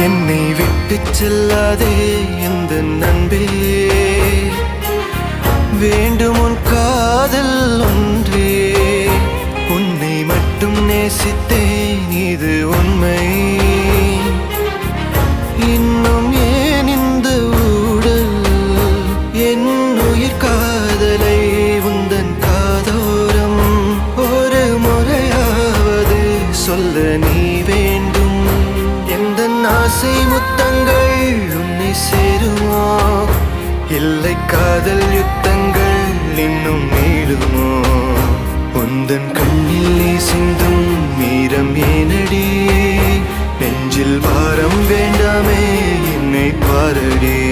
என்னை விட்டு செல்லாதே எந்த நண்பே, வேண்டும் உன் காதல் ஒன்றே. உன்னை மட்டும் நேசித்தேன் இது உண்மை. இன்னும் ஏன் இந்த ஊடல் என் உயிர் காதலை உந்தன் காதோரம் ஒரு முறையாவது சொல்ல நீ வேண்டும். எந்த ஆசை முத்தங்கள் உன்னை சேருமோ, இல்லை காதல் யுத்தங்கள் இன்னும் நீளுமோ. உந்தன் கண்ணில் நீ சிந்தும் மீரம் ஏனடி, நெஞ்சில் பாரம் வேண்டாமே என்னை பாரடி.